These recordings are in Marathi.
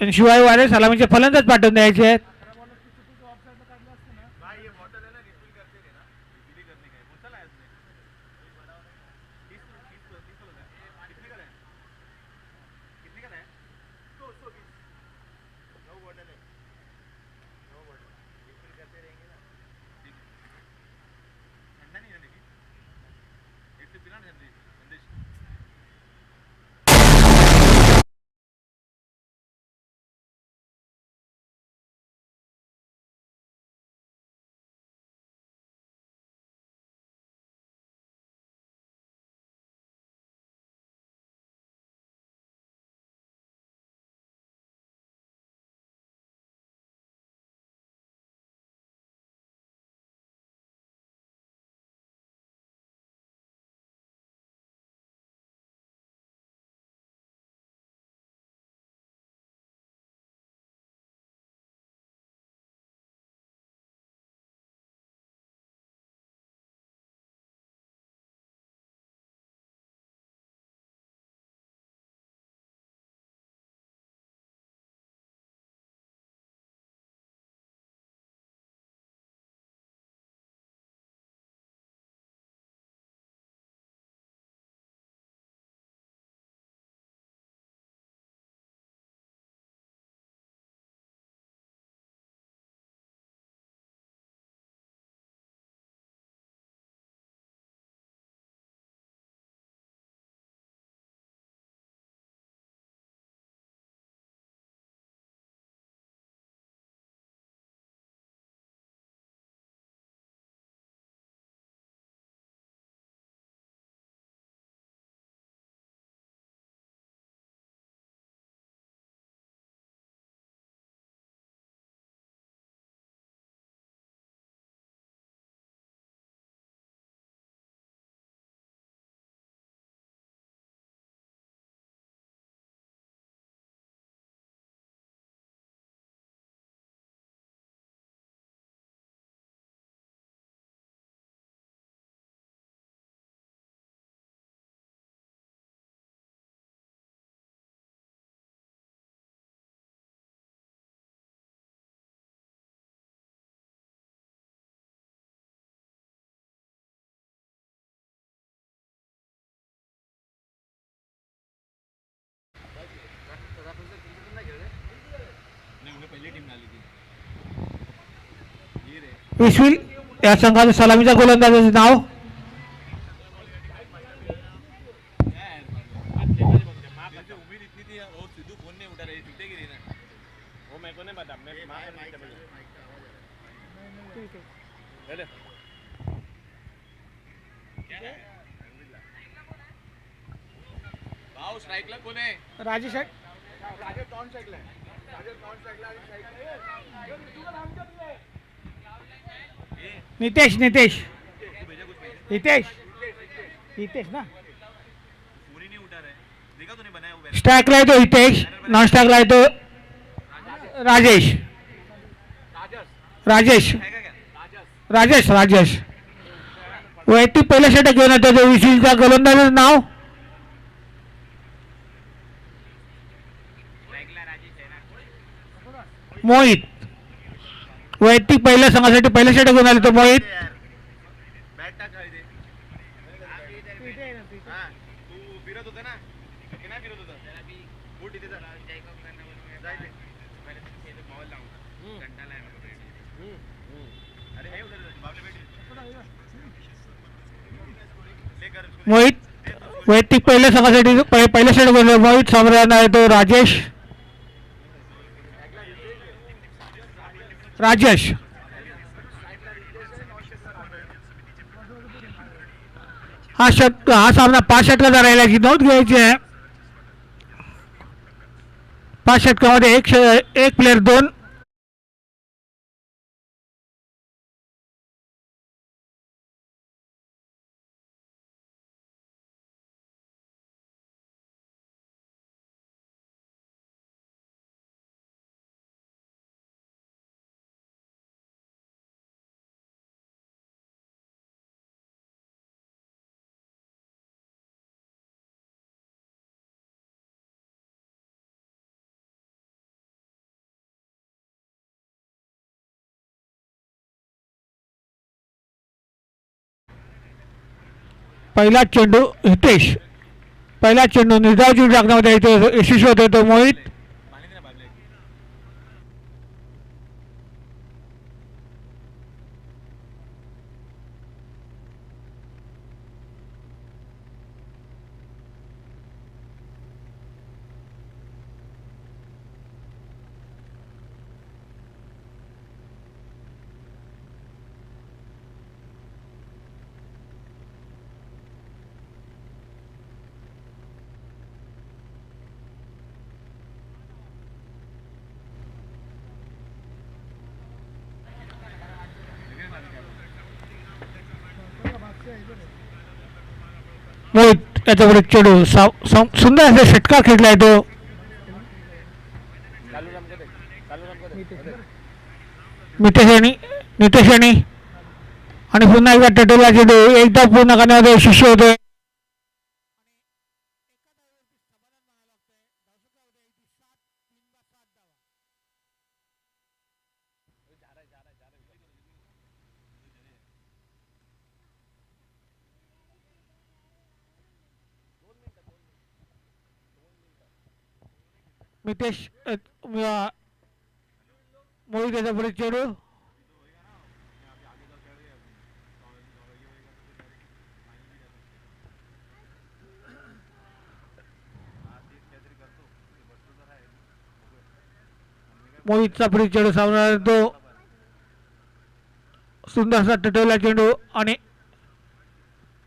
आणि शिवाय वाले सलामीचे फलंदाज पाठवून द्यायचे आहेत. विश्विल या संघाच्या सलामीच्या गोलंदाजाचे नाव. राजेश नितेश नितेश हितेश हितेश ना. स्ट्राइकला येतो हितेश, नॉन स्ट्राइकला येतो राजेश. राजेश राजेश राजेश वैयक्तिक पहिल्या षटक घेऊन येतो विशीलच्या गोलंदाजाचं नाव. मोहित वैयक्तिक पहिल्या संघासाठी पहिल्या षटक घेऊन आले तो मोहित. मोहित वैयक्तिक पहिल्या संघासाठी पहिल्या षटक घेऊन मोहित समोर आहे तो राजेश. राजेश हा सामना 5 षटकाचा राहिला की नोंद घ्यायची आहे. 5 षटकामध्ये एक प्लेअर 2 पहिला चेंडू हितेश, पहिला चेंडू निर्धाव चेंडू टाकण्यामध्ये इथे यशस्वी होतो तो मोहित. मोहित याच्यापुढे चेंडू सुंदर असा षटकार खेळलाय तो. नितेश आणि पुन्हा एकदा टटोला चेंडू एकदा पूर्ण करण्यामध्ये यशस्वी होतोय. मितेश मोहित याच्यापुढे चेंडू मोहितचा पुढे चेंडू सामना तो सुंदरसा टटवला चेंडू आणि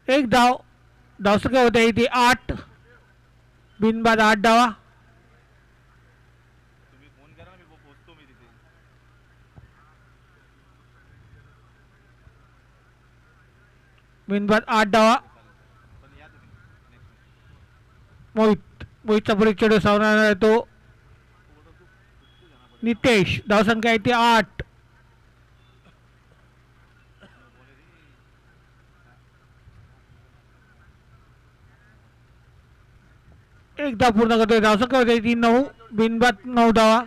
एक धावसंख्या होते इथे 8 बिनबाद 8 धावा. बिनबाद 8 धावा. मोहितचा पुढे चेंडू सामना तो नितेश, धावसंख्या इथे 8. एकदा पूर्ण करतोय, धावसंख्या होते ती 9 बिनबाद 9 धावा.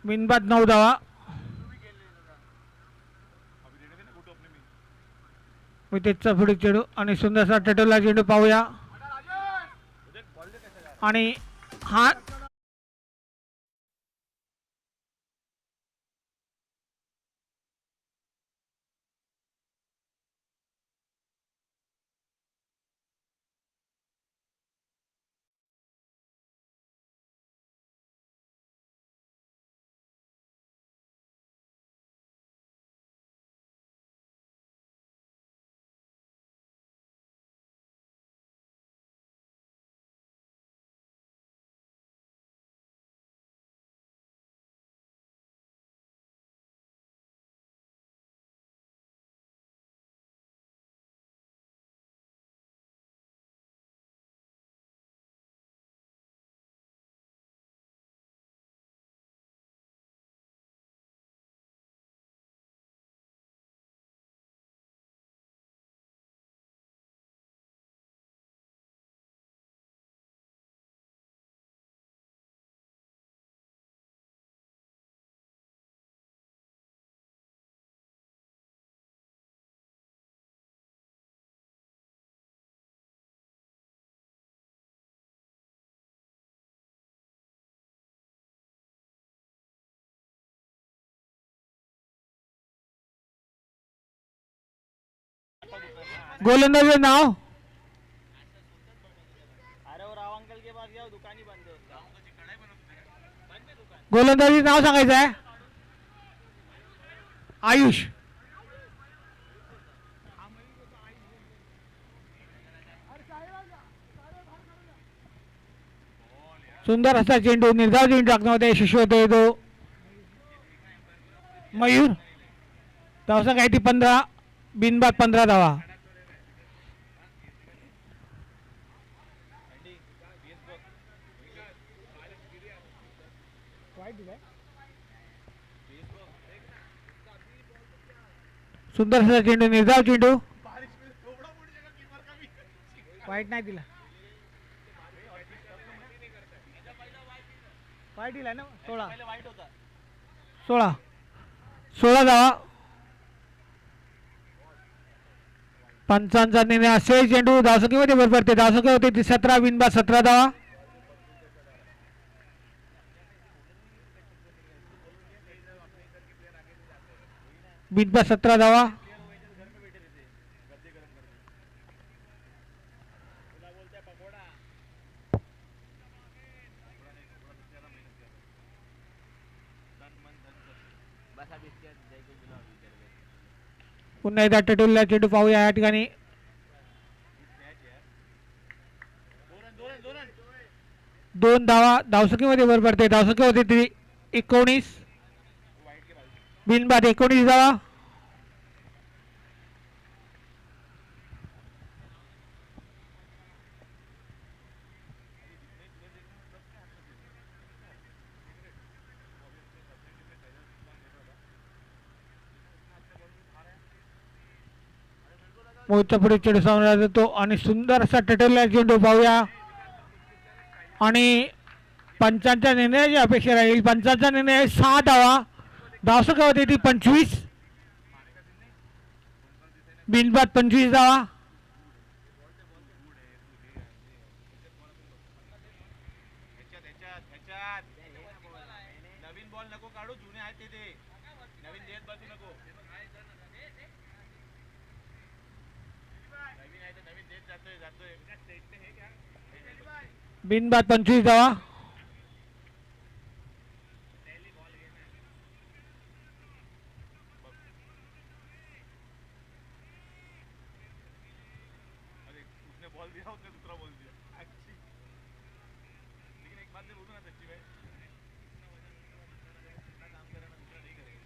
बिनबाद 9 धावा. मितेशचा पुढे चेंडू आणि सुंदरसा टटोला चेंडू पाहूया आणि हा गोलंदाजी नाव गोलंदाजी नाव सांगायचं आहे आयुष. सुंदर असा चेंडू निर्धाव चेंडू टाकण्यामध्ये यशस्वी होतोय तो मयूर. धावसंख्या आहे ती 15 बिनबाद 15 धावा. सुंदर असा चेंडू निर्धाव चेंडू वाईट नाही दिला. वाईट दिलाय ना 16 16 धावा. पंचांचा निर्णय असे. चेंडू धावसंख्येमध्ये भर पडते. धावसंख्या होते 17. बिनबाद 17 धावा. बिनबाद 17 धावा. पुन्हा एकदा टटुलला चेंडू पाहूया या ठिकाणी. दोन धावा. धावसंख्येमध्ये भर पडते. धावसंख्या होती ती 19. बिनबाद 19 धावा. मोहितचा पुढे चेंडू सामना जातो आणि सुंदर असा टटरला चेंडू पाहूया. आणि पंचांच्या निर्णयाची अपेक्षा राहील. पंचांचा निर्णय 6 धावा. धावसंख्या होती ती 25. बिनबाद 25 धावा. नवीन बॉल नको काढू. जुने आहेत ते नवीन देत बसू नको. बिनबाद 25 धावा. उसने बॉल दिया, उसने दूसरा बॉल दिया. अच्छी. लेकिन एक बात मैं बोलूँ ना सच्ची में, काम करेगा ना दूसरा नहीं करेगा.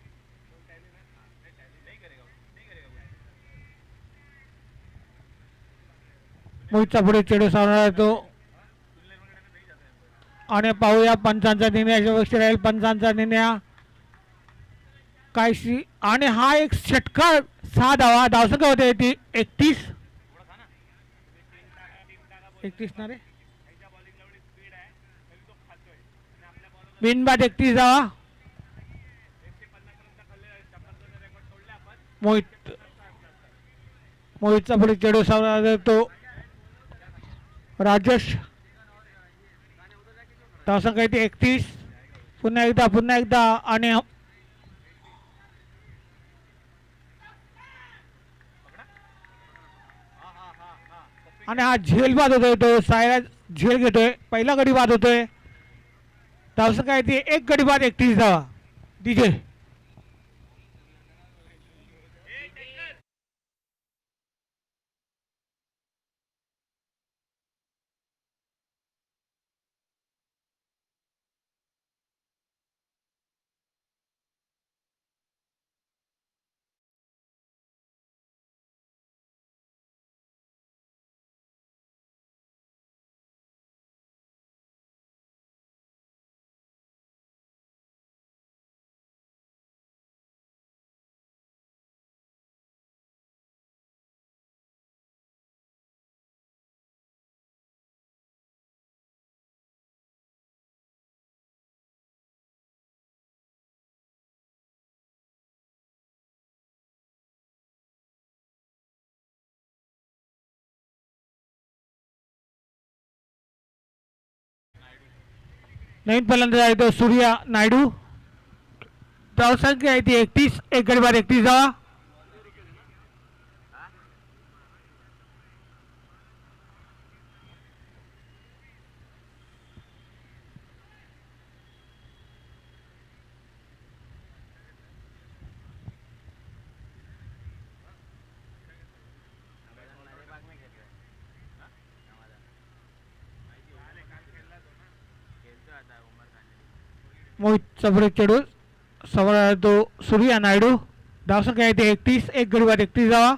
नहीं करेगा. मोहितचा पुढे चेंडू सामना जातो आणि पाहूया पंचांचा निर्णयाची अपेक्षा राहील. पंचांचा निर्णय काहीशी आणि हा एक षटकार 6 धावा. धावसंख्या होते ती 31. 31 ना रे. बिनबाद 31 धावा. मोहितचा पुढे चेंडू सामना जातो राजेश. धावसंख्या ती 31. पुन्हा एकदा आणि हा झेल बाद होतोय. तो सायरा झेल घेतोय. पहिला गडी बाद होतोय. धावसंख्या ती 1 गडी बाद 31 धावा. डीजे नवीन फलंदाज आहे तो सूर्या नायडू. धावसंख्या आहे ती 31. 1 गडी बाद 31 धावा. मोहित सबरे चेडू समोर तो सूर्या नायडू. धावसंख्या आहे ती 31. 1 गडी बाद 31 धावा.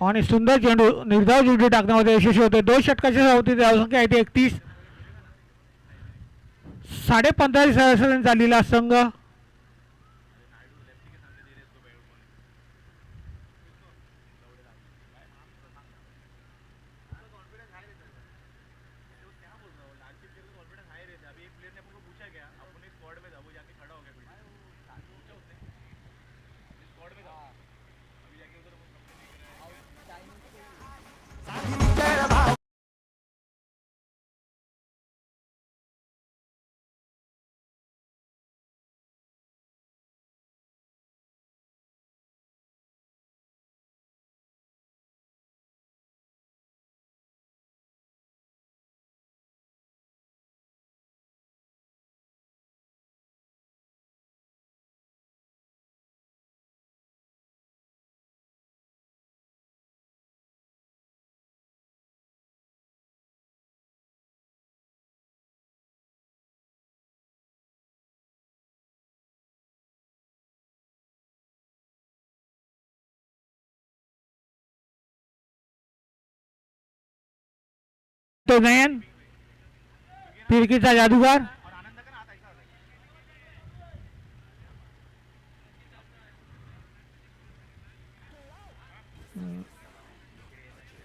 आणि सुंदर चेंडू निर्धाव चेंडू टाकण्यामध्ये यशस्वी होते. 2 षटकाच्या होती. धावसंख्या आहे ती 31. 15.5 सरासरी चाललेला संघ. तो नयन फिरकीचा जादूगार और आनंद का ना हाथ ऐसा होता है.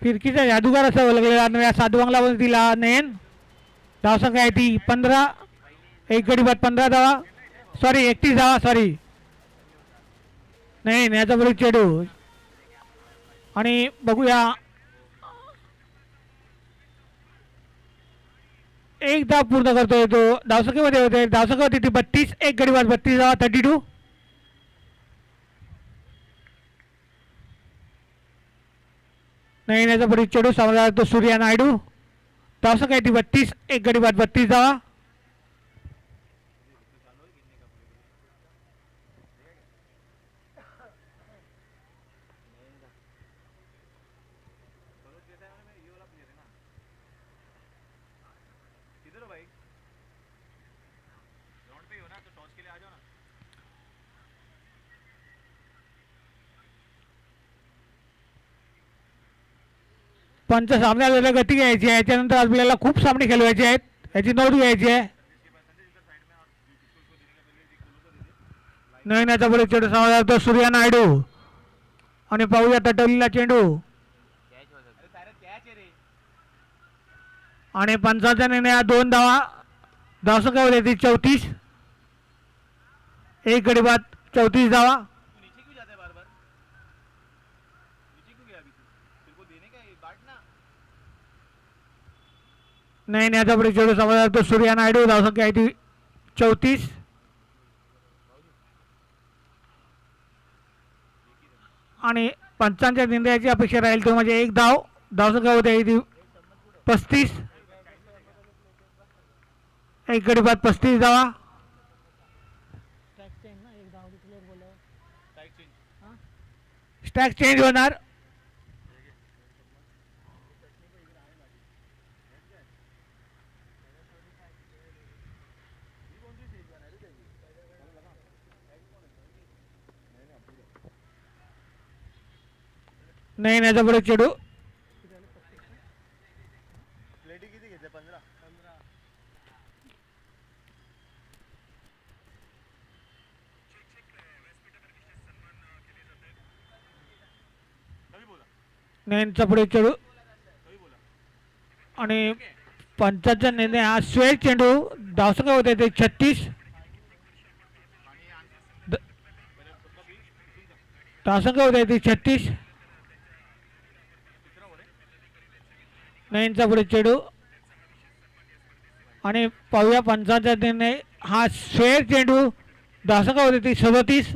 फिरकीचा जादूगार असं ओळखलेला नव्या सातवांगला दिला नयन. धावसंख्या आहे ती 15. एक गडी बाद 15 धावा, सॉरी 31 धावा, सॉरी नाही याचा बरोबर चेडू. आणि बघूया एक धाव पूर्ण करतोय तो. धावसंख्येमध्ये होते धावसंख्या होती ती 32. एक गडी बाद 32 धावा 32. नाही याचा बरोबर चेडू सामना तो सूर्या नायडू. धावसंख्या आहे ती 32. एक गडी बाद 32 धावा. सरोज जैसा है ना, ये वाला प्लेयर है ना. इधर हो भाई, ग्राउंड पे ही हो ना, तो टॉस के लिए आ जाओ ना. पंच सामन्याला गती घ्यायची आहे. त्यानंतर आपल्याला खूप सामने खेळवायचे आहेत. याची नोंद घ्यायची आहे. नयनाचा बरोबर चेंडू सामना तो सूर्या नायडू. आणि पाहूया तटवलेला चेंडू अरे सारे कॅच आहे रे. आणि पंचाचा निर्णय 2 धावा. धावसंख्या होती 34. एक गडी बाद 34 धावा. तू नीचे क्यों जाता है बार बार? नीचे क्यों गया अभी तू? तेरे को देने का है, बाट ना. नयनाचा बरोबर चेंडू सामना तो सूर्या नायडू. धावसंख्या आहे ती 34. आणि पंचांच्या निर्णयाची अपेक्षा राहील तो म्हणजे एक धाव. धावसंख्या होते ती 35. एक गडी बाद 35 धावा. Strike change. स्टॅक चेंज होणार. नाही याचा बरोबर चेडू प्लेटी किती घेते? 15. कभी बोला, नयनचा पुढे चेडू. कभी बोला. आणि पंचाचा निर्णय हा स्वेळ चेंडू. धावसंख्या होते ते 36. धावसंख्या होते ती 36. नयनचा पुढे चेडू. आणि पाहूया पंचाचा निर्णय हा स्वेळ चेंडू. धावसंख्या होते ती 37.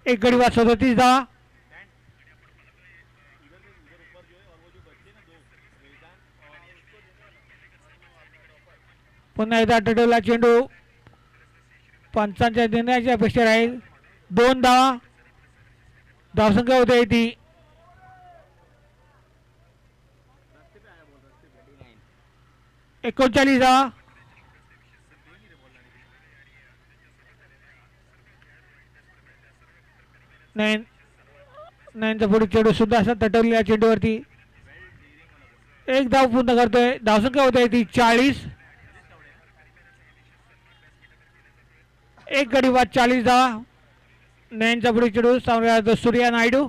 एक गडी बाद 37 धावा. पुन्हा एकदा टटवला चेंडू. पंचांच्या निर्णयाची अपेक्षा राहील 2 धावा. धावसंख्या होते ती 39 धावा. नयनचा पुढे चेंडू सुद्धा असा तटवलेल्या चेंडूवरती एक धाव पूर्ण करतोय. धावसंख्या होते ती 40. एक गडी बाद 40 धावा. नयनचा पुढे चेंडू सामना सूर्या नायडू.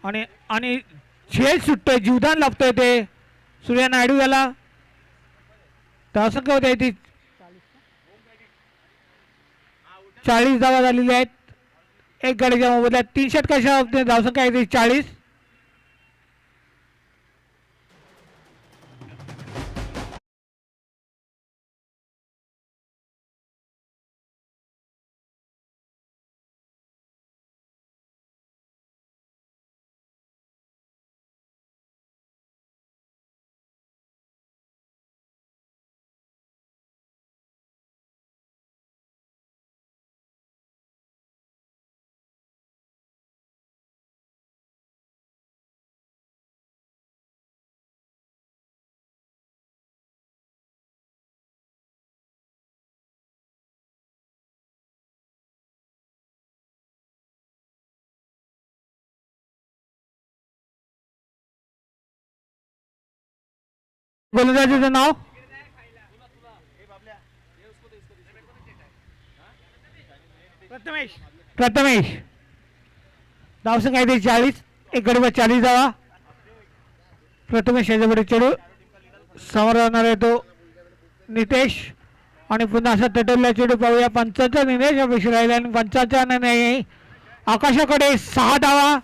आणि आणि झेल सुटतोय, जीवदान लागतोय ते सूर्या नायडू याला. धावसंख्या होते ती 40 धावा झालेल्या आहेत. एक गाडीच्या मोबदल्यात 3 षटकाच्या धावसंख्या आहे ती 40. गोलंदाजीचं नाव प्रथमेश. धावसंख्या आहे 40. एक गडी बाद 40 धावा. प्रथमेश याच्यापुढे चेडू समोर राहणार आहे तो नितेश आणि पुन्हा असा तटवला चेडू पाहूया. पंचांचा निर्णय अपेक्षा राहिला आणि पंचांचा निर्णय आकाशाकडे 6 धावा.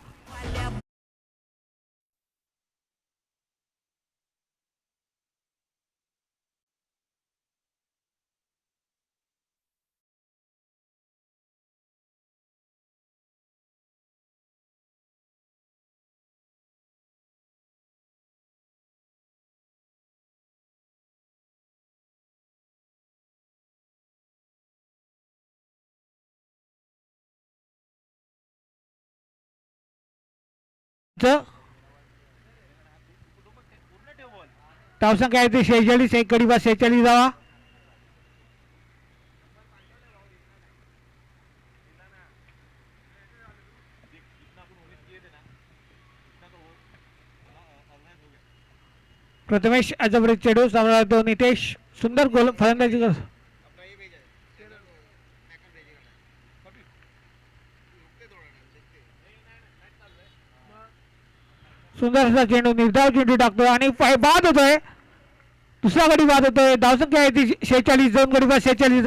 धावसंख्या आहे ती 46. एक गडी बाद 46 धावा. प्रथमेश याच्यापुढे चेडू सामना तो नितेश. सुंदर गोल फलंदाजी कर. सुंदर असा चेंडू निर्धाव चेंडू टाकतो आणि बाद होतोय. दुसरा गडी बाद होतोय. धावसंख्या आहे ती 46. 2 गडी बाद 46.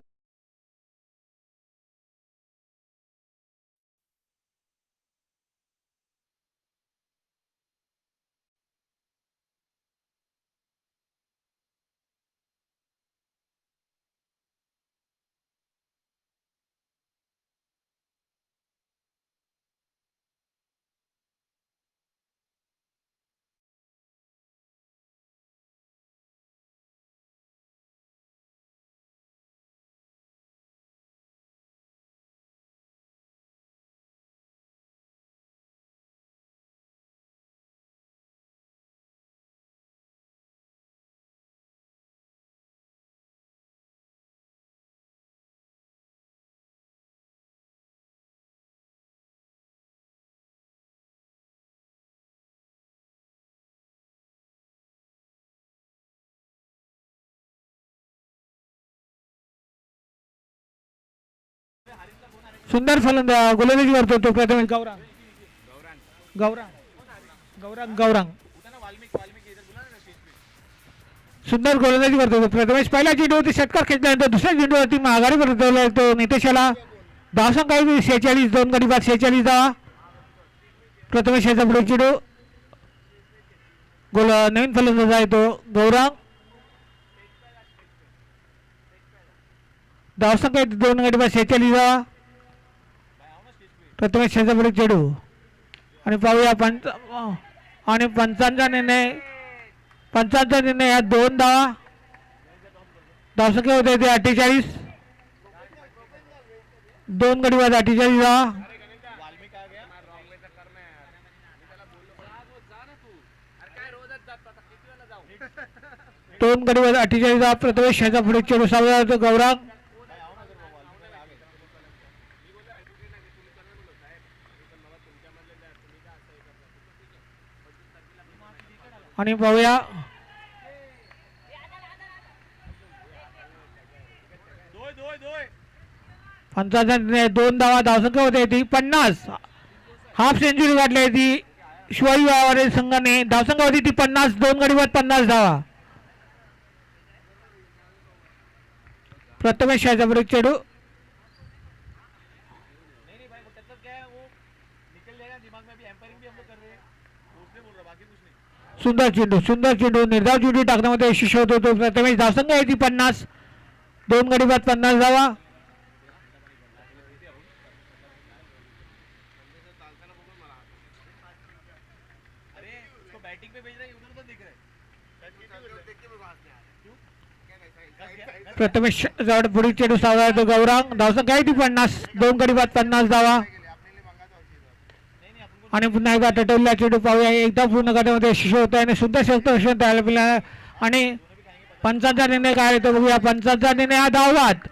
सुंदर फलंदाज गोलंदाजी करतो तो प्रथमेश गौरांग. गौरांग सुंदर गोलंदाजी करतो तो प्रथमेश. पहिला चेंडूवरती षटकार खेचल्यानंतर दुसऱ्या चेंडूवरती माघारी परतवला तो नितेशाला. धावसंख्या आहे 46. 2 गडी बाद 46 धावा. प्रथमेश याचा पुढे चेंडू गोल. नवीन फलंदाज आहे तो गौरांग. धावसंख्या आहे 2 गडी बाद 46 धावा. प्रथमेश याचा पुढे चेडू आणि पाहूया पंचांचा निर्णय. पंचांचा निर्णय या 2 धावा. धावसंख्या होते ते 48. 2 गडी बाद 48 धावा. 2 गडी बाद 48 धावा. प्रथमेश याचा पुढे चेडू सावळा होतो गौरांग. आणि पाहूया पंचांचा निर्णय 2 धावा. धावसंख्या होते ती 50. हाफ सेंचुरी गाठली ती शिवाजी वावारे संघाने. धावसंख्या होती ती 50. 2 गडी बाद 50 धावा. प्रथमेश याचा पुढे चेडू सुंदर चेंडू निर्धाव चेंडू टाकण्यामध्ये यशस्वी होतो तो प्रथमेश. धावसंख्या आहे ती 50. 2 गडी बाद 50 धावा. प्रथमेश पुढील चेंडू सावळा तो गौरांग. धावसंख्या आहे ती 50. 2 गडी बाद 50 धावा. आणि पुन्हा एकदा टटवल्या चेंडू पाहूया. एकदा पूर्ण करण्यामध्ये यशस्वी होत आहे आणि सुंदर क्षेत्ररक्षण तयार. आणि पंचांचा निर्णय काय आहे तो बघूया. पंचांचा निर्णय हा धावबाद.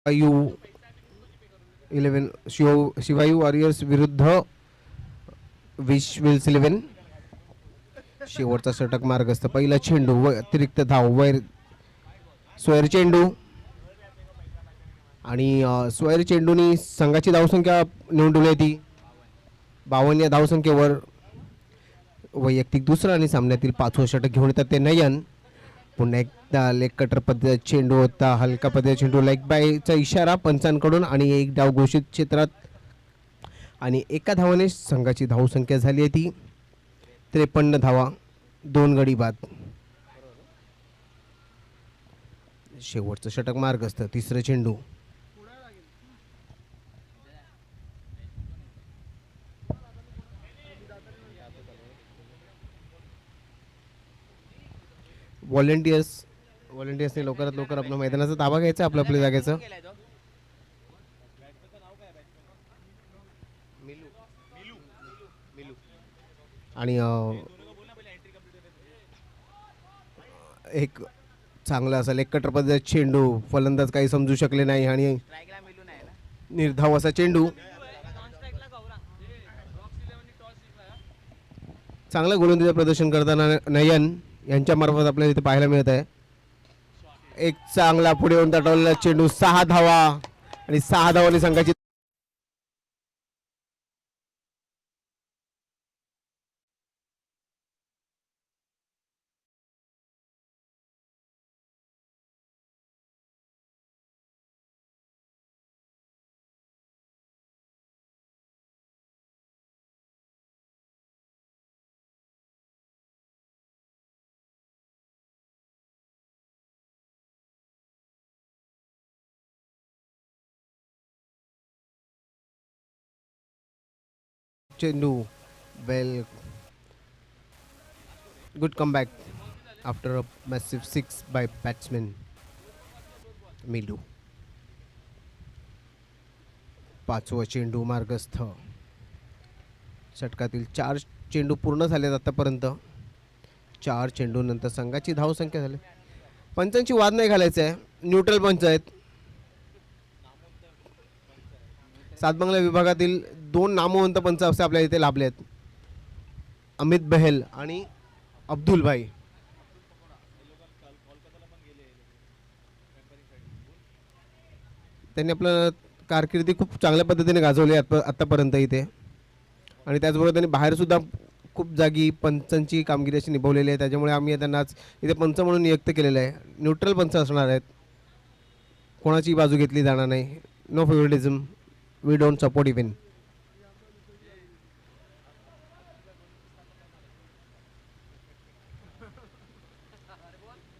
यू 11 शिवायू वॉरियर्स विरुद्ध विश विल्स 11. शेवटचा षटक मार्गस्थ. पहिला चेंडू व अतिरिक्त धाव वैर स्वैर चेंडू आणि स्वैर चेंडूनी संघाची धावसंख्या नोंदवली ती 52 या धावसंख्येवर. वैयक्तिक दुसरा आणि सामन्यातील 5वं षटक घेऊन येतात ते नयन. पुन्हा एकदा लेग कटर पद्धतीचा चेंडू होता. हलका पद्धतीचा चेंडू लेग बायचा इशारा पंचांकडून आणि एक डाव घोषित क्षेत्रात आणि एका धावाने संघाची धावसंख्या झाली आहे ती 53 धावा, 2 गडी बाद. शेवटचं षटक मार्गस्थ. तिसरं चेंडू व्हॉलेंटियर्सने लवकरात लवकर आपल्या मैदानाचा ताबा घ्यायचा आपल्या आपल्या जागेचं. आणि एक चांगला असा लेग कटर पद्धतीचा चेंडू. फलंदाज काही समजू शकले नाही आणि निर्धाव असा चेंडू. चांगलं गोलंदाजीचं प्रदर्शन करताना नयन यांच्यामार्फत आपल्याला इथे पाहायला मिळत आहे. एक चांगला पुढे येऊन तटवलेला चेंडू. 6 धावा आणि 6 धावांनी संघाची चेंडू. Well good comeback after a massive 6 by batsman Milu. 5वं चेंडू मार्गस्थ. षटकातील 4 चेंडू पूर्ण झालेत आतापर्यंत. 4 चेंडू नंतर संघाची धावसंख्या झाली. पंचांची वाद नाही घालायचं आहे. न्यूट्रल पंच आहेत. सातबंगला विभागातील 2 नामवंत पंच असे आपल्याला इथे लाभले आहेत. अमित बहेल आणि अब्दुल भाई. त्यांनी आपलं कारकिर्दी खूप चांगल्या पद्धतीने गाजवली आतापर्यंत इथे आणि त्याचबरोबर त्यांनी बाहेर सुद्धा खूप जागी पंचांची कामगिरी अशी निभावलेली आहे. त्याच्यामुळे आम्ही त्यांना आज इथे पंच म्हणून नियुक्त केलेलं आहे. न्यूट्रल पंच असणार आहेत. कोणाची बाजू घेतली जाणार नाही. No favouritism. We don't support even.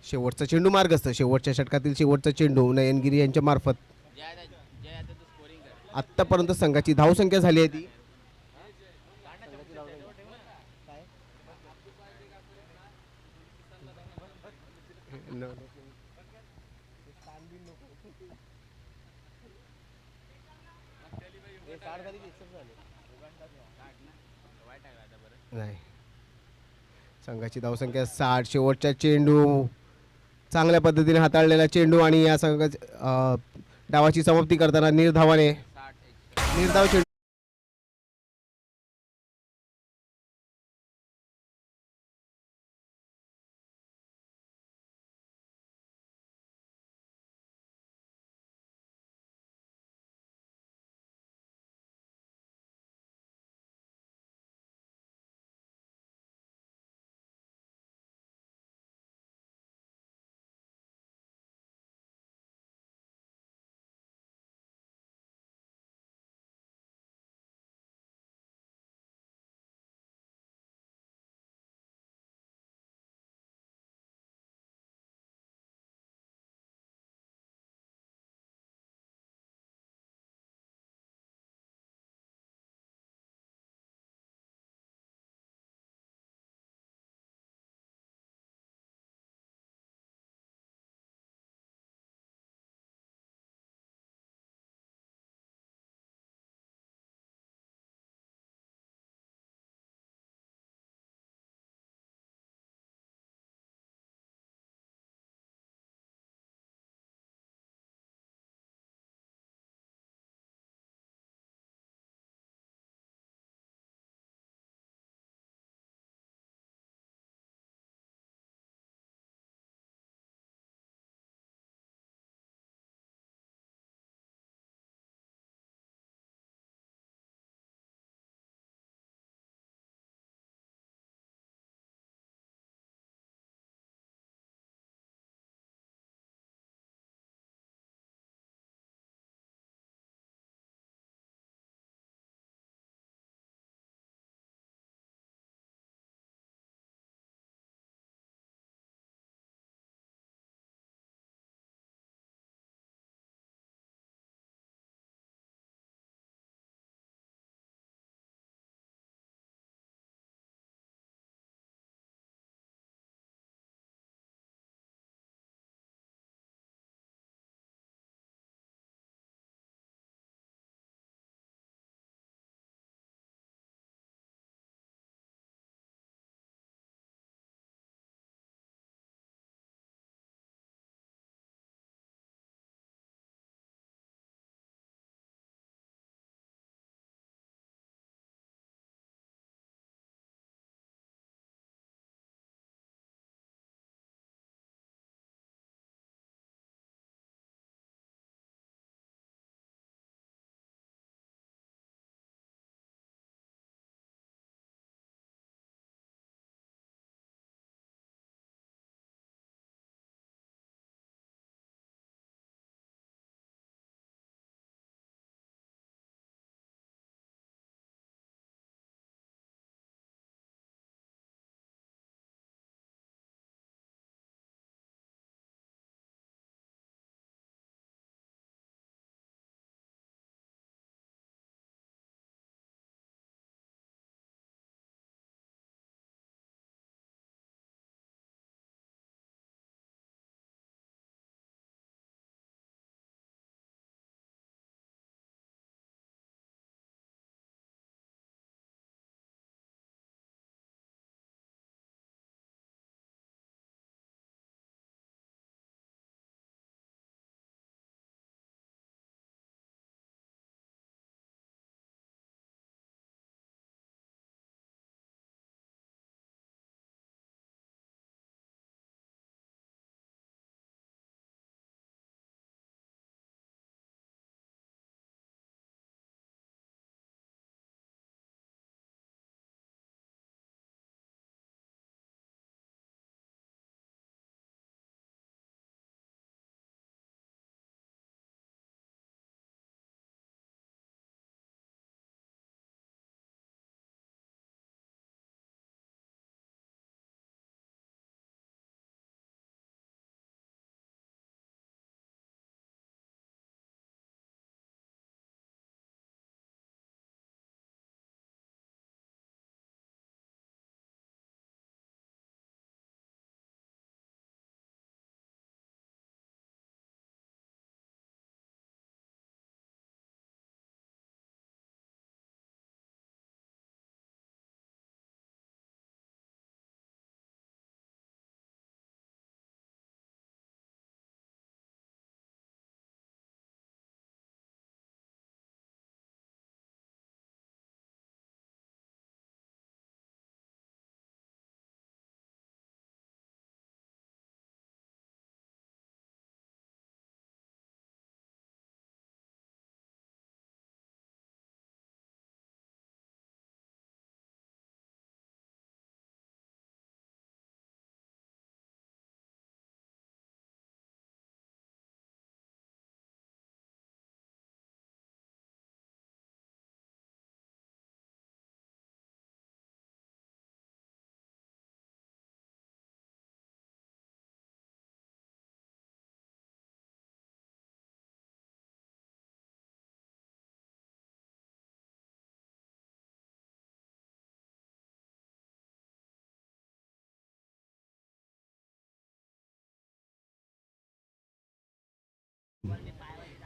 शेवटचा चेंडू मार्गस्थ. शेवटच्या षटकातील शेवटचा चेंडू नयनगिरी यांच्या मार्फत. आतापर्यंत संघाची धावसंख्या झाली आहे ती नाही. संघाची धावसंख्या 60. शेवटचा चेंडू चांगल्या पद्धतीने हाताळलेला चेंडू आणि या संघाच्या डावाची समाप्ती करताना निर्धाव चेंडू.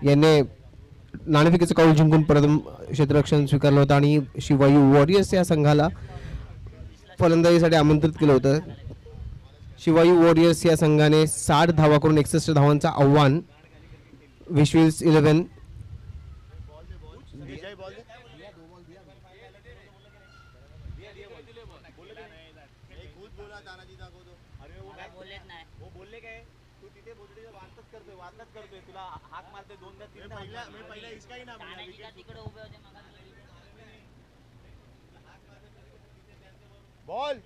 याने नाणेफेकीचं कौल जिंकून प्रथम क्षेत्ररक्षण स्वीकारलं होतं आणि शिवायू वॉरियर्स या संघाला फलंदाजीसाठी आमंत्रित केलं होतं. शिवायू वॉरियर्स या संघाने 60 धावा करून 61 धावांचं आव्हान विश्विल्स 11 वो बोलले काय तू तिथे बोलते वादच करतोय तुला हाक मारते दोनदा तीनदा पहिला इसका ही नाम तिकडे उभे होते बॉल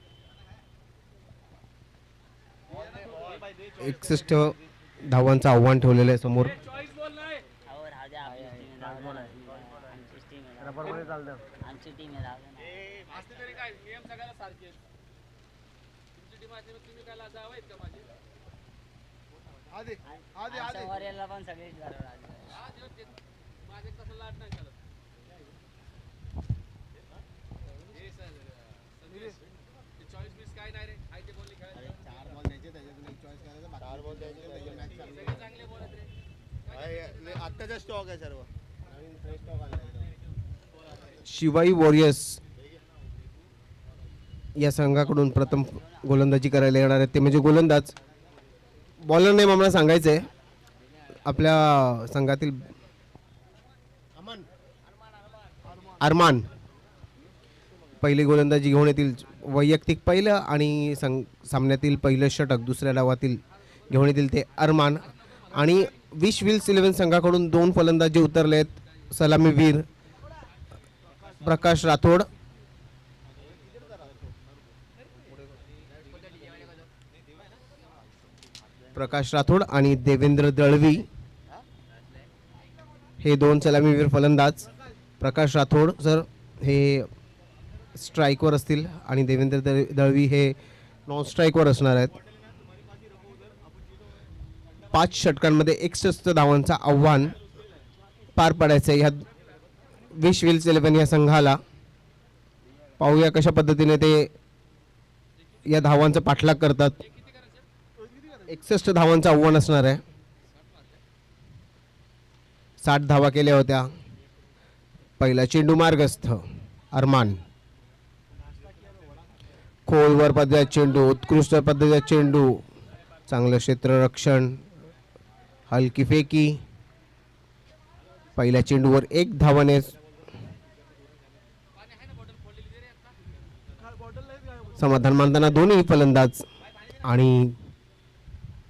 61 धावांचं आव्हान ठेवलेलं आहे समोर. आमची टीम आहे असते तरी काय नियम सगळ्याला सारखे आहेत. तुमची टीम असते तुम्ही काय लाजाव आहेत का माझे आमच्या वॉरियरला पण सगळीच बरोबर माझे कसं लाट नाही चालत. चॉईस मिस काय नाही रे आहे ते बोलले खेळायचे. 4 बॉल द्यायचे त्याच्यातून एक चॉईस करायचं 4 बॉल द्यायचे सगळे चांगले बॉल आहेत रे. आत्ताचा स्टॉक आहे सर्व नवीन फ्रेश स्टॉक आला. शिवाई वॉरियर्स या संघाकडून प्रथम गोलंदाजी करायला येणार आहेत ते म्हणजे गोलंदाज. बॉलर नेम आम्हाला सांगायचं आहे आपल्या संघातील अरमान पहिली गोलंदाजी घेऊन येतील. वैयक्तिक पहिलं आणि सामन्यातील पहिलं षटक दुसऱ्या डावातील घेऊन येतील ते अरमान. आणि विश्विल्स 11 संघाकडून 2 फलंदाज जे उतरले आहेत सलामीवीर प्रकाश राठोड आणि देवेंद्र दळवी हे 2 सलामीवीर फलंदाज. प्रकाश राठोड सर हे स्ट्राईकवर असतील आणि देवेंद्र दळवी हे नॉन स्ट्राईकवर असणार आहेत. 5 षटकांमध्ये 61 धावांचं आव्हान पार पाडायचं ह्या विश्विल्स 11 या संघाला. पाहूया कशा पद्धतीने ते या धावांचा पाठलाग करतात. 61 धावांचं आव्हान असणार आहे. 60 धावा केल्या होत्या. पहिला चेंडू मार्गस्थ अरमान. खोलवर पद्धतीचा चेंडू उत्कृष्ट पद्धतीचा चेंडू चांगलं क्षेत्ररक्षण हलकी फेकी. पहिल्या चेंडूवर 1 धावाने समाधान मानताना दोन्ही फलंदाज. आणि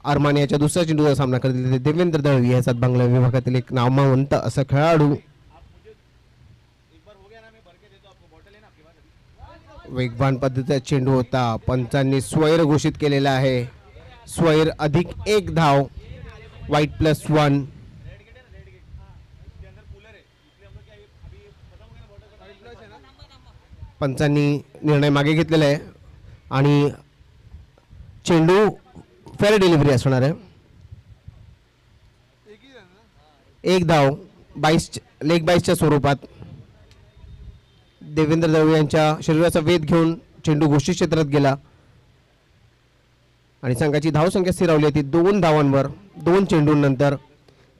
अरमान याच्या दुसऱ्या चेंडूचा सामना करतील देवेंद्र दळवी या सातबांगला विभागातील एक नामवंत असा खेळाडू. वेगवान पद्धतीचा चेंडू होता. पंचांनी स्वैर घोषित केलेला आहे. स्वैर अधिक 1 धाव वाईट +1. पंचांनी निर्णय मागे घेतलेला आहे आणि चेंडू फेअर डिलिव्हरी असणार आहे. 1 धाव 22 लेग 22च्या स्वरूपात. देवेंद्र दळवी यांच्या शरीराचा वेध घेऊन चेंडू घोषित क्षेत्रात गेला आणि संघाची धावसंख्या स्थिरावली होती 2 धावांवर 2 चेंडूंनंतर.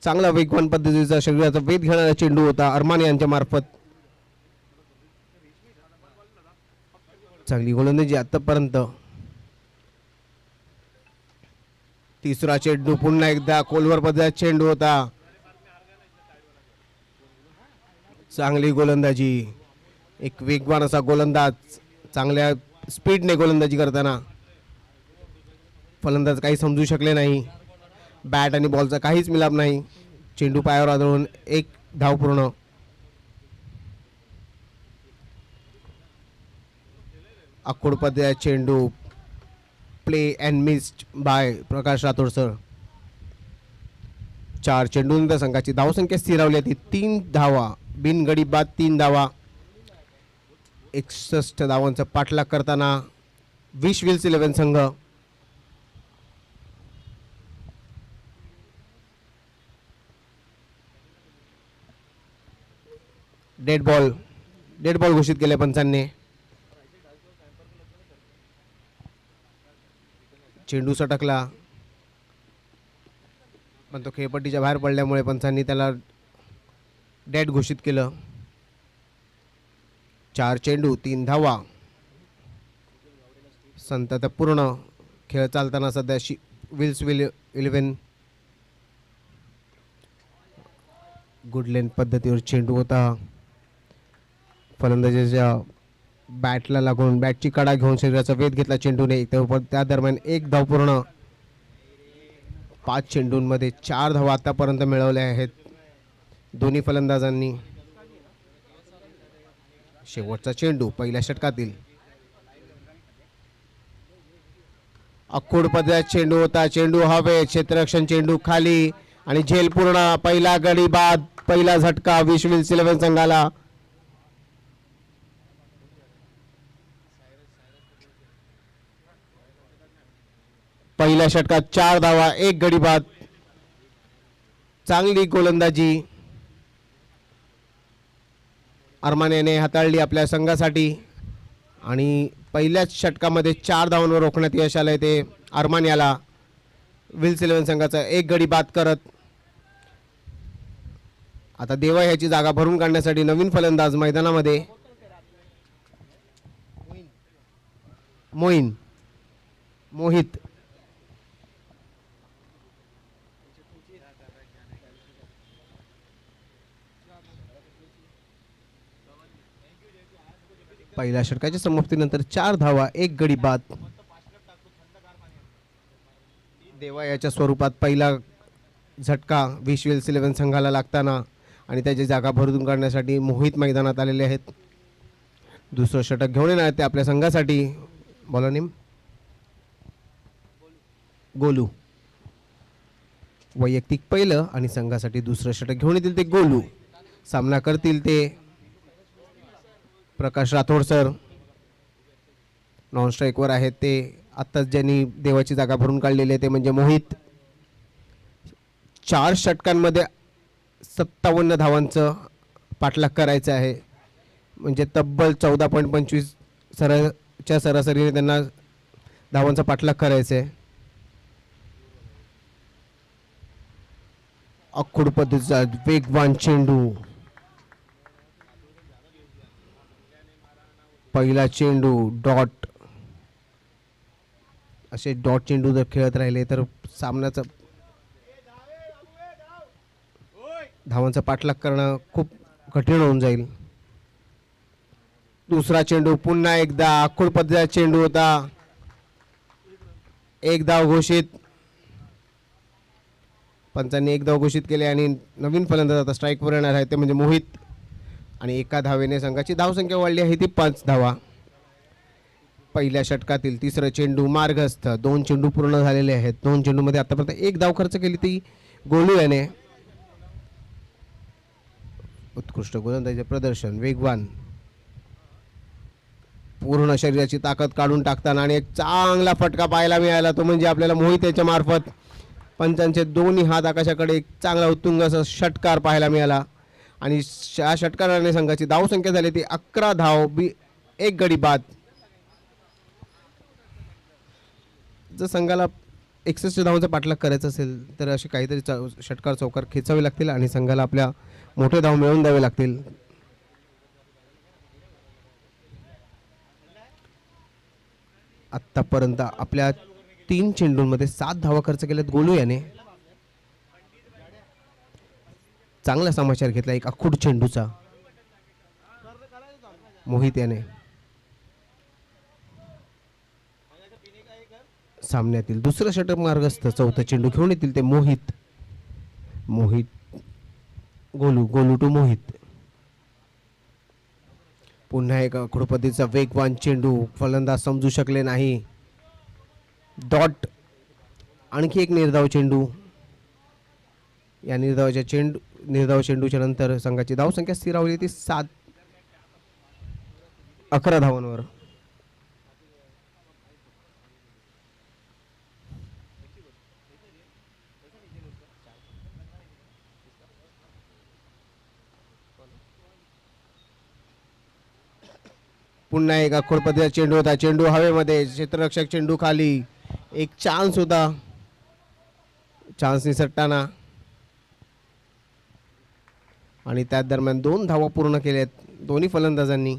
चांगला वेगवान पद्धतीचा शरीराचा वेध घेणारा चेंडू होता अरमान यांच्या मार्फत. चांगली गोलंदाजी आतापर्यंत. तिसरा चेंडू पुन्हा एकदा खोलवर पद्धतीचा चेंडू होता. चांगली गोलंदाजी. एक वेगवान असा गोलंदाज चांगल्या स्पीडने गोलंदाजी करताना फलंदाज काही समजू शकले नाही. बॅट आणि बॉलचा काहीच मिलाप नाही. चेंडू पायावर आदळून 1 धाव पूर्ण. आखूड पद्धतीचा चेंडू play and missed by Prakash Rathod sir. 4 चेंडूनंतर संघाची धावसंख्या स्थिरावली होती 3 धावा बिनगडी बाद 3 धावा. 61 धावांचा पाठलाग करताना विश्विल्स 11 संघ. डेड बॉल घोषित केले पंचांनी. चेंडू सटकला. पण तो खेळपट्टीच्या बाहेर पडल्यामुळे पंचांनी त्याला डेड घोषित केलं. 4 चेंडू 3 धावा. संततपूर्ण खेळ चालताना सध्या विल्स 11 गुडलेन पद्धतीवर चेंडू होता. फलंदाजाच्या बॅटला लागून बॅटची कडा घेऊन शरीराचा वेध घेतला चेंडूने. त्या दरम्यान 1 धाव पूर्ण. 5 चेंडूंमध्ये 4 धावा आतापर्यंत मिळवल्या आहेत दोन्ही फलंदाजांनी. शेवटचा चेंडू पहिल्या षटकातील. अक्कोड पद्धत चेंडू होता. चेंडू हवे, क्षेत्ररक्षण चेंडू खाली आणि झेल पूर्ण. पहिला गडी बाद, पहिला झटका विल्स 11 संघाला. पहिल्या षटकात 4 धावा, 1 गडी बाद. चांगली गोलंदाजी अरमान याने हाताळली आपल्या संघासाठी आणि पहिल्याच षटकामध्ये 4 धावांवर रोखण्यात यश आलंय ते अरमान याला. विल्स 11 संघाचा 1 गडी बाद करत आता देवा याची जागा भरून काढण्यासाठी नवीन फलंदाज मैदानामध्ये. मोहित पहिल्या षटकाच्या समाप्तीनंतर 4 धावा, 1 गडी बाद. देवा याच्या स्वरूपात पहिला झटका विल्स 11 संघाला लागताना आणि त्याची जागा भरून काढण्यासाठी मोहित मैदानात आलेले आहेत. दुसरं षटक घेऊन येणार ते आपल्या संघासाठी. बोला नेम. गोलू वैयक्तिक पहिलं आणि संघासाठी दुसरं षटक घेऊन येतील ते गोलू. सामना करतील ते प्रकाश राठोड सर. नॉन स्ट्राईकवर आहेत ते. आत्ताच ज्यांनी देवाची जागा भरून काढलेली आहे ते म्हणजे मोहित. 4 षटकांमध्ये 57 धावांचं पाठलाग करायचं आहे. म्हणजे तब्बल 14.25 च्या सरासरीने त्यांना धावांचा पाठलाग करायचा आहे. अक्कोड पद्धतीचा वेगवान चेंडू. पहिला चेंडू डॉट. असे डॉट चेंडू जर खेळत राहिले तर सामन्याचा धावांचा पाठलाग करणं खूप कठीण होऊन जाईल. दुसरा चेंडू पुन्हा एकदा अक्कोड पद्धतीचा चेंडू होता. 1 धाव घोषित. पंचांनी 1 धाव घोषित केले आणि नवीन फलंदाज आता स्ट्राईकवर येणार आहे ते म्हणजे मोहित. आणि 1 धावेने संघाची धावसंख्या वाढली आहे ती 5 धावा. पहिल्या षटकातील तिसरं चेंडू मार्गस्थ. 2 चेंडू पूर्ण झालेले आहेत. 2 चेंडूमध्ये आतापर्यंत 1 धाव खर्च केली ती गोलू याने. उत्कृष्ट गोलंदाजीचे प्रदर्शन. वेगवान, पूर्ण शरीराची ताकद काढून टाकताना आणि एक चांगला फटका पाहायला मिळाला तो म्हणजे आपल्याला मोहित याच्या मार्फत. पंचांचे दोन्ही हात आकाशाकडे एक चांगला उत्तुंग असा षटकार पाहायला मिळाला आणि या षटकाराने संघाची धावसंख्या झाली ती 11 धाव, 1 गडी बाद. जर संघाला 61 धावांचा पाठलाग करायचा असेल तर असे काहीतरी षटकार चौकार खेचावे लागतील आणि संघाला आपल्या मोठे धाव मिळवून द्यावे लागतील. आतापर्यंत आपल्या 3 चेंडूंमध्ये 7 धावा खर्च केल्यात गोलू याने. चांगला समाचार घेतला एक अक्कोड चेंडूचा मोहित याने. सामन्यातील दुसरं षटक मार्गस्थ. चौथा चेंडू घेऊन येतील ते मोहित. गोलू टू मोहित. पुन्हा एक अक्कोड पद्धतीचा वेगवान चेंडू. फलंदाज समजू शकले नाही. डॉट. आणखी एक निर्धाव चेंडू. या निर्धाव चेंडूच्या नंतर संघाची धावसंख्या स्थिरावली ती 11 धावांवर. पुन्हा एक अक्कोड पद्धतीचा चेंडू होता. चेंडू हवेमध्ये. क्षेत्ररक्षक चेंडू खाली. एक चान्स होता. चान्स निसटताना आणि त्याच दरम्यान 2 धावा पूर्ण केल्यात दोन्ही फलंदाजांनी.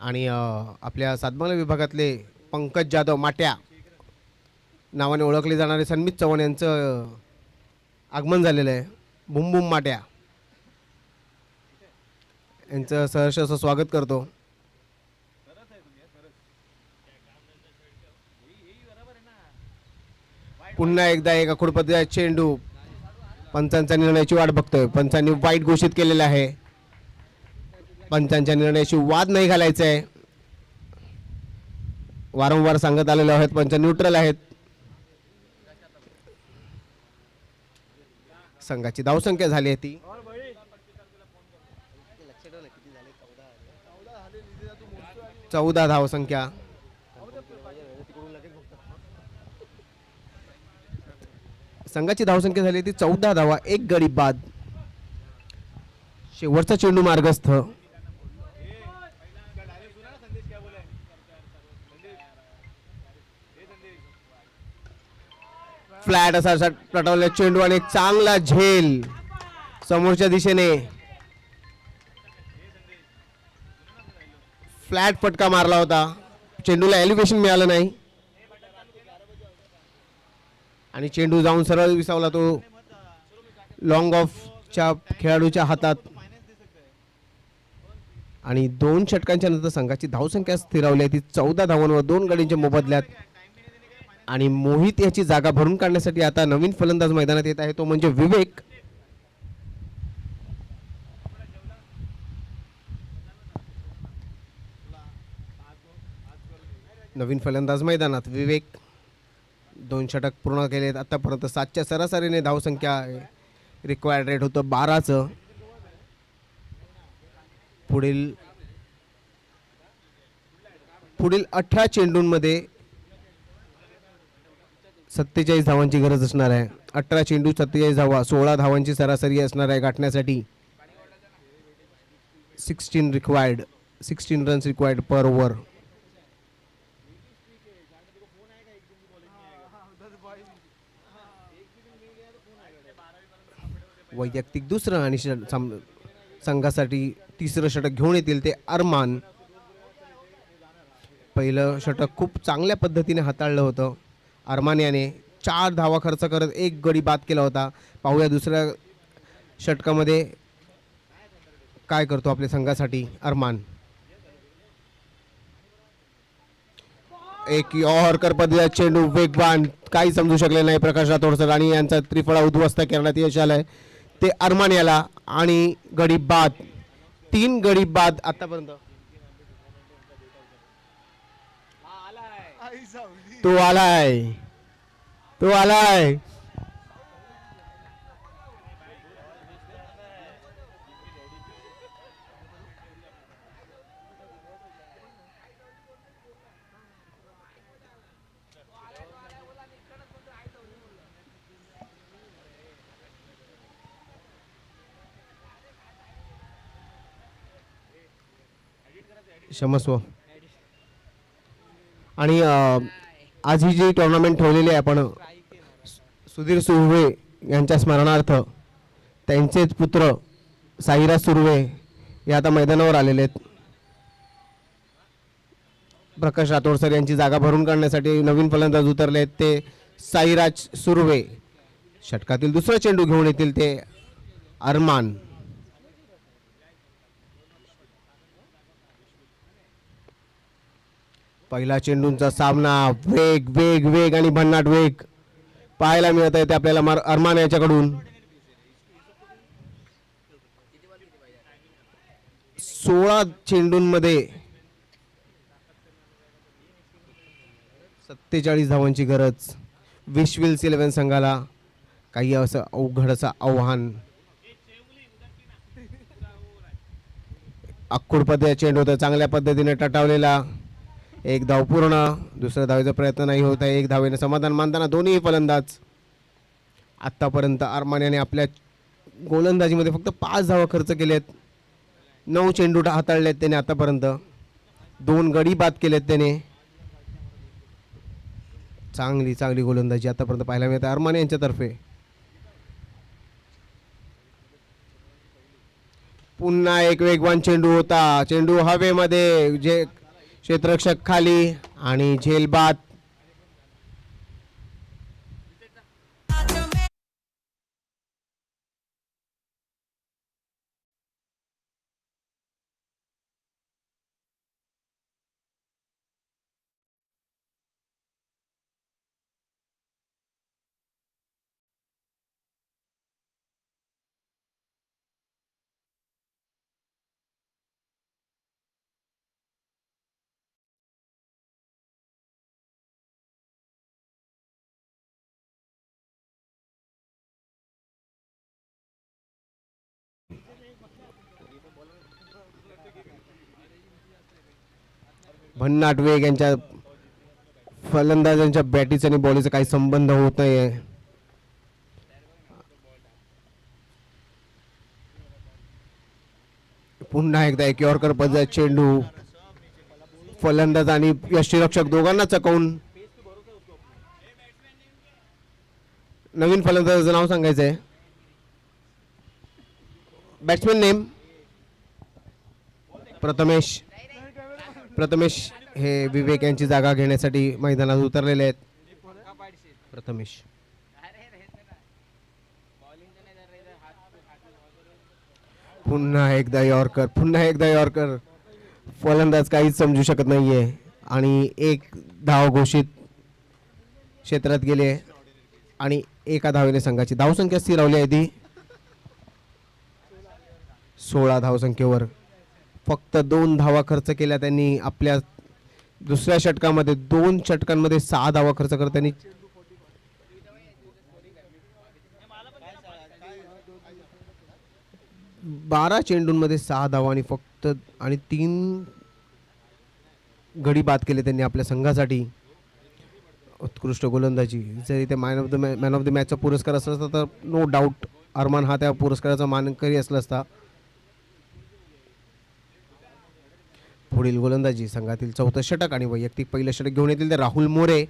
आणि आपल्या सातबारा विभागातले पंकज जाधव माट्या नावाने ओळखले जाणारे सन्मित चव्हाण यांचं आगमन झालेलं आहे. बुम बुम माट्या यांचं सहर्ष असं स्वागत करतो. पुन्हा एकदा एक आखूड पद्धतीचा चेंडू पंचांच्या निर्णयाची वाट बघतोय. पंचांनी वाईट घोषित केलेलं आहे. पंचांच्या निर्णयाशी वाद नाही घालायचा आहे. वारंवार सांगत आलेले आहेत पंच न्यूट्रल आहेत. संघाची धावसंख्या झाली आहे ती 14 धावसंख्या. संघाची धावसंख्या झाली ती 14 धावा, 1 गडी बाद. शेवटचा चेंडू मार्गस्थ. फ्लॅट असा टटवलेला चेंडू आणि एक चांगला झेल समोरच्या दिशेने. फ्लॅट फटका मारला होता. चेंडूला एलिव्हेशन मिळालं नाही आणि चेंडू जाऊन सरळ विसावला तो लॉंग ऑफच्या खेळाडूच्या हातात. आणि 2 षटकांच्या नंतर संघाची धावसंख्या स्थिरावली आहे ती 14 धावांवर 2 गडींच्या मोबदल्यात. आणि मोहित याची जागा भरून काढण्यासाठी आता नवीन फलंदाज मैदानात येत आहे, तो म्हणजे विवेक. नवीन फलंदाज मैदानात विवेक. 2 षटक पूर्ण केलेत आतापर्यंत. 7च्या सरासरीने धावसंख्या रिक्वायर्ड रेट होतं 12चं. पुढील 18 चेंडूंमध्ये 47 धावांची गरज असणार आहे. 18 चेंडू 47 धावा, 16 धावांची सरासरी असणार आहे गाठण्यासाठी. 16 रन्स रिक्वायर्ड पर ओव्हर. वैयक्तिक दुसरं आणि संघासाठी तिसरं षटक घेऊन येतील ते अरमान. पहिलं षटक खूप चांगल्या पद्धतीने हाताळलं होतं अरमान याने. 4 धावा खर्च करत 1 गडी बाद केला होता. पाहूया दुसऱ्या षटकामध्ये काय करतो आपल्या संघासाठी अरमान. एक यॉर्कर पद्धतीचा चेंडू वेगवान, काही समजू शकले नाही प्रकाश राठोड आणि यांचा त्रिफळा उद्ध्वस्त करण्यात यश आलंय ते अरमान याला. आणि गडी बाद, 3 गडी बाद आतापर्यंत. तो आलाय. क्षमस्व. आणि आज ही जी टुर्नामेंट ठेवलेली आहे आपण सुधीर सुर्वे यांच्या स्मरणार्थ, त्यांचेच पुत्र साईराज सुर्वे हे आता मैदानावर आलेले आहेत. प्रकाश राठोड सर यांची जागा भरून काढण्यासाठी नवीन फलंदाज उतरले आहेत ते साईराज सुर्वे. षटकातील दुसरा चेंडू घेऊन येतील ते अरमान. पहिला चेंडूंचा सामना, वेग वेग वेग आणि भन्नाट वेग पाहायला मिळत आहे ते आपल्याला अरमान याच्याकडून. 16 चेंडूंमध्ये 47 धावांची गरज. विश्विल्स 11 संघाला काही असं अवघड असं आव्हान. आखूड पद्धतीचा चेंडू होता, चांगल्या पद्धतीने टटावलेला. 1 धाव पूर्ण. दुसऱ्या धावेचा प्रयत्न नाही होत आहे. 1 धावेने समाधान मानताना दोन्ही फलंदाज. आत्तापर्यंत अरमान याने आपल्या गोलंदाजीमध्ये फक्त 5 धावा खर्च केलेत. 9 चेंडू हाताळलेत त्याने आतापर्यंत. 2 गडी बाद केलेत त्याने. चांगली गोलंदाजी आतापर्यंत पाहायला मिळते अरमान यांच्यातर्फे. पुन्हा एक वेगवान चेंडू होता. चेंडू हवेमध्ये, जे क्षेत्ररक्षक खाली आणि झेल बाद. भन्नाट वेग यांच्या फलंदाजांच्या बॅटीचा आणि बॉलीचा काही संबंध होत नाहीये. पुन्हा एकदा एक यॉर्कर पद्धत चेंडू फलंदाज आणि यष्टीरक्षक दोघांना चकवून. नवीन फलंदाजाचं नाव सांगायचंय. Batsman name Prathamesh. प्रथमेश हे विवेक यांची जागा घेण्यासाठी मैदानात उतरलेले आहेत. प्रथमेश पुन्हा एकदा यॉर्कर, पुन्हा एकदा यॉर्कर. फलंदाज काहीच समजू शकत नाहीये आणि एक धाव घोषित क्षेत्रात गेले आणि एका धावेने संघाची धावसंख्या स्थिरावली आहे ती 16 धावसंख्येवर. फक्त 2 धावा खर्च केल्या त्यांनी. आपल्या दुसऱ्या षटकामध्ये 2 षटकांमध्ये 6 धावा खर्च करत त्यांनी 12 चेंडूंमध्ये 6 धावा आणि फक्त 3 गडी बाद केले त्यांनी आपल्या संघासाठी. उत्कृष्ट गोलंदाजी. जर इथे मॅन ऑफ द मॅचचा पुरस्कार असला असता तर नो डाऊट अरमान हा त्या पुरस्काराचा मानकरी असला असता. पुढील गोलंदाजी संघातील 4थं षटक आणि वैयक्तिक पहिलं षटक घेऊन येतील ते राहुल मोरे.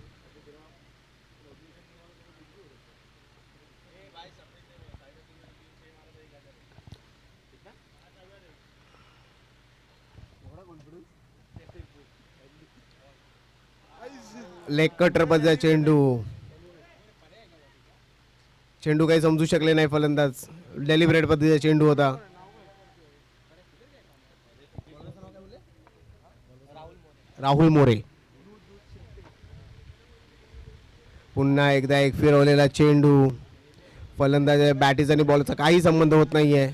लेग कटर बद्दल चेंडू. चेंडू काही समजू शकले नाही फलंदाज. डेलिब्रेट पद्धतीचा चेंडू होता. राहुल मोरे. पुन्हा एकदा एक फिरवलेला चेंडू. फलंदाज बॅटीचा आणि बॉलचा काही संबंध होत नाहीये.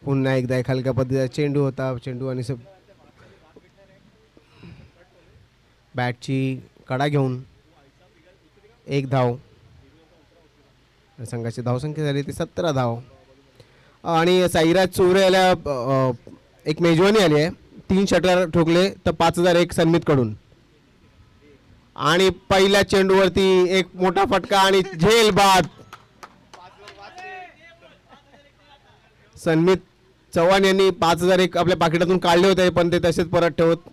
पुन्हा एकदा एक हलक्या पद्धतीचा चेंडू होता. चेंडू आणि बॅटची कडा घेऊन एक धाव. संघाची धावसंख्या झाली ती 17 धाव. आणि साईराज चोरेला एक मेजवानी आली आहे. 3 षटकार ठोकले तर 5001 सन्मित कडून. आणि पहिल्या चेंडूवरती एक मोठा फटका आणि झेल बाद. सन्मित चव्हाण यांनी 5001 आपल्या पाकिटातून काढले होते पण ते तसेच परत ठेवत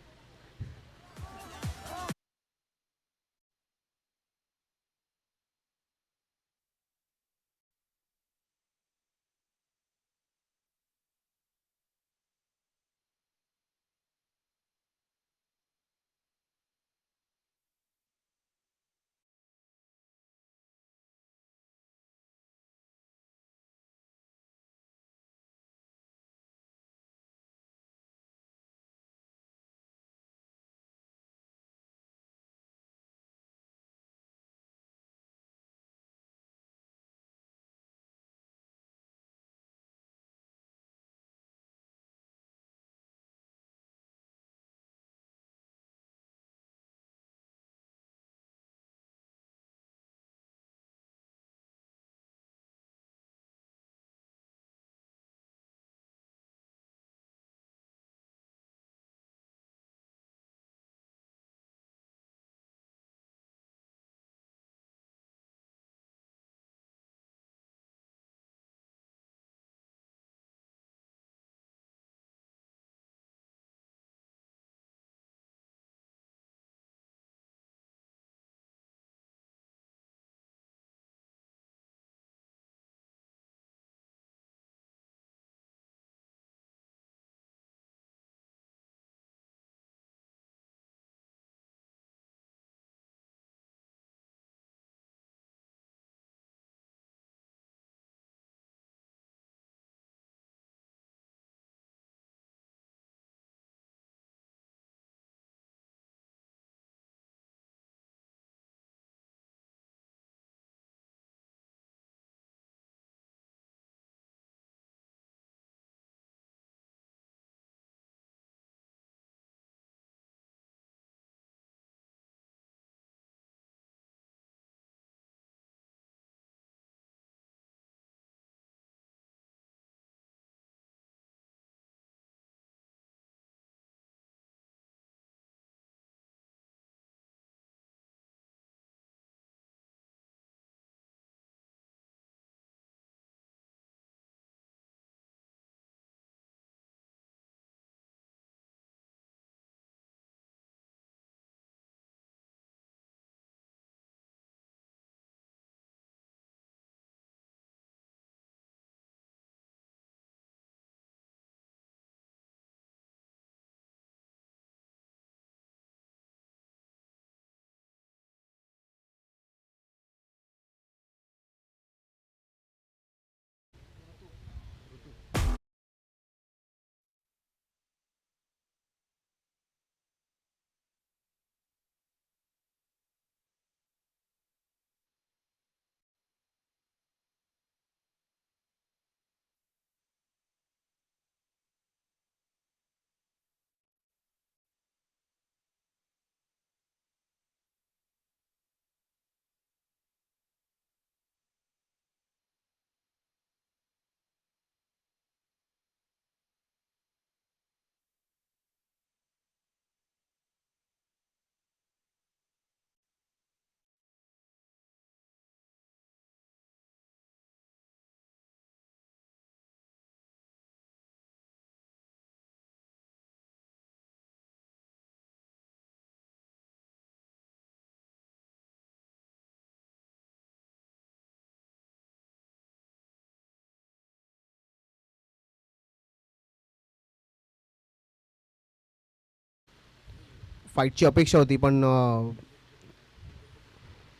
फाईटची अपेक्षा होती, पण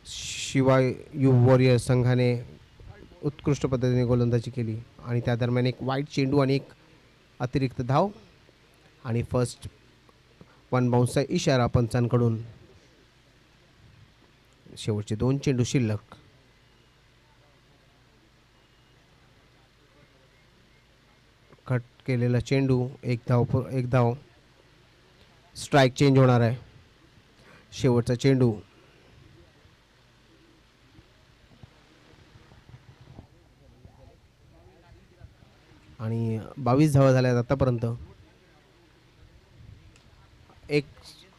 शिवाय यू वॉरियर संघाने उत्कृष्ट पद्धतीने गोलंदाजी केली आणि त्या दरम्यान एक वाईट चेंडू आणि एक अतिरिक्त धाव आणि फर्स्ट वन बाउन्सचा इशारा पंचांकडून. शेवटचे 2 चेंडू शिल्लक. कट केलेला चेंडू, एक धाव. स्ट्राईक चेंज होणार आहे. शेवटचा चेंडू. आणि 22 धावा झाल्यात आतापर्यंत. एक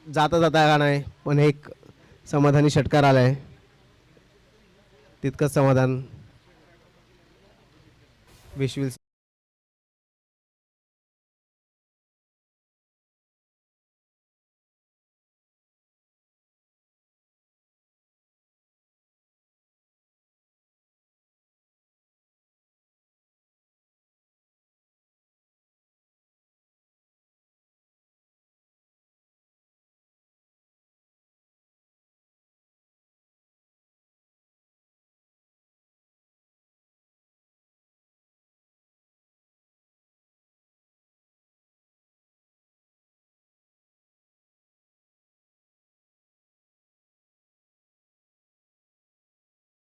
जाता का नाही, पण एक समाधानी षटकार आलाय. तितकंच समाधान विश्विल